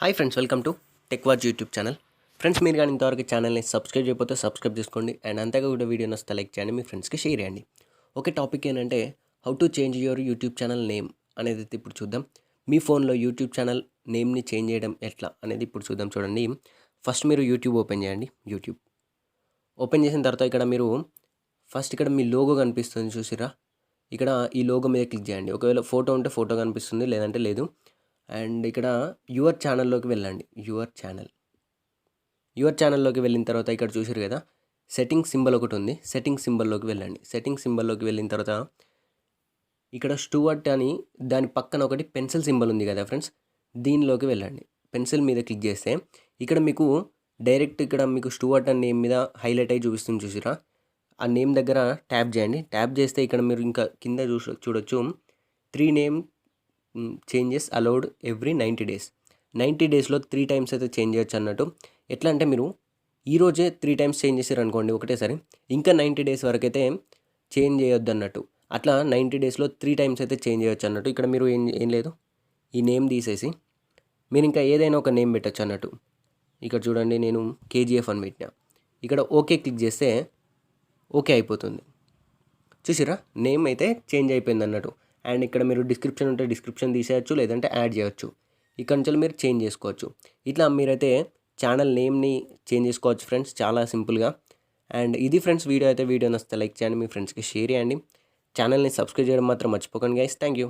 Hi friends, welcome to టెక్వాజ్ YouTube channel. Friends, మీరు కానీ ఇంతవరకు ఛానల్ని సబ్స్క్రైబ్ చేయకపోతే సబ్స్క్రైబ్ చేసుకోండి. అండ్ అంతగా కూడా వీడియో నచ్చితే లైక్ చేయండి, మీ ఫ్రెండ్స్కి షేర్ చేయండి. ఓకే, టాపిక్ ఏంటంటే how to change your YouTube channel name అనేది అయితే ఇప్పుడు చూద్దాం. మీ ఫోన్లో యూట్యూబ్ ఛానల్ నేమ్ని చేంజ్ చేయడం ఎట్లా అనేది ఇప్పుడు చూద్దాం. చూడండి, ఫస్ట్ మీరు యూట్యూబ్ ఓపెన్ చేయండి. యూట్యూబ్ ఓపెన్ చేసిన తర్వాత ఇక్కడ మీరు ఫస్ట్ ఇక్కడ మీ లోగో కనిపిస్తుంది చూసిరా, ఇక్కడ ఈ లోగో మీద క్లిక్ చేయండి. ఒకవేళ ఫోటో ఉంటే ఫోటో కనిపిస్తుంది, లేదంటే లేదు. అండ్ ఇక్కడ యువర్ ఛానల్లోకి వెళ్ళండి. యువర్ ఛానల్లోకి వెళ్ళిన తర్వాత ఇక్కడ చూసారు కదా, సెట్టింగ్ సింబల్ ఒకటి ఉంది. సెట్టింగ్ సింబల్లోకి వెళ్ళండి. సెట్టింగ్ సింబల్లోకి వెళ్ళిన తర్వాత ఇక్కడ స్టూవర్ట్ అని దాని పక్కన ఒకటి పెన్సిల్ సింబల్ ఉంది కదా ఫ్రెండ్స్, దీనిలోకి వెళ్ళండి. పెన్సిల్ మీద క్లిక్ చేస్తే ఇక్కడ మీకు డైరెక్ట్ ఇక్కడ మీకు స్టూవర్ట్ అనే నేమ్ మీద హైలైట్ అయ్యి చూపిస్తుంది చూసిరా, ఆ నేమ్ దగ్గర ట్యాప్ చేయండి. ట్యాప్ చేస్తే ఇక్కడ మీరు ఇంకా కింద చూడొచ్చు 3 name changes allowed every 90 days. 90 డేస్లో 3 టైమ్స్ అయితే చేంజ్ చేయొచ్చు అన్నట్టు. ఎట్లా అంటే మీరు ఈరోజే 3 టైమ్స్ చేంజ్ చేశారు అనుకోండి ఒకటేసారి, ఇంకా 90 డేస్ వరకు అయితే చేంజ్ చేయొద్దు అన్నట్టు. అట్లా 90 డేస్లో 3 టైమ్స్ అయితే చేంజ్ చేయొచ్చు అన్నట్టు. ఇక్కడ మీరు ఏం లేదు, ఈ నేమ్ తీసేసి మీరు ఇంకా ఏదైనా ఒక నేమ్ పెట్టచ్చు అన్నట్టు. ఇక్కడ చూడండి, నేను కేజీఎఫ్ అని పెట్టినా. ఇక్కడ ఓకే క్లిక్ చేస్తే ఓకే అయిపోతుంది. చూసిరా, నేమ్ అయితే చేంజ్ అయిపోయింది అన్నట్టు. అండ్ ఇక్కడ మీరు డిస్క్రిప్షన్ ఉంటే డిస్క్రిప్షన్ తీసేయచ్చు, లేదంటే యాడ్ చేయొచ్చు. ఇక్కడ నుంచి మీరు చేంజ్ చేసుకోవచ్చు. ఇట్లా మీరైతే ఛానల్ నేమ్ని చేంజ్ చేసుకోవచ్చు ఫ్రెండ్స్, చాలా సింపుల్గా. అండ్ ఇది ఫ్రెండ్స్ వీడియో అయితే. వీడియో నచ్చితే లైక్ చేయండి, మీ ఫ్రెండ్స్కి షేర్ చేయండి. ఛానల్ని సబ్స్క్రైబ్ చేయడం మాత్రం మర్చిపోకండి గైస్. Thank you.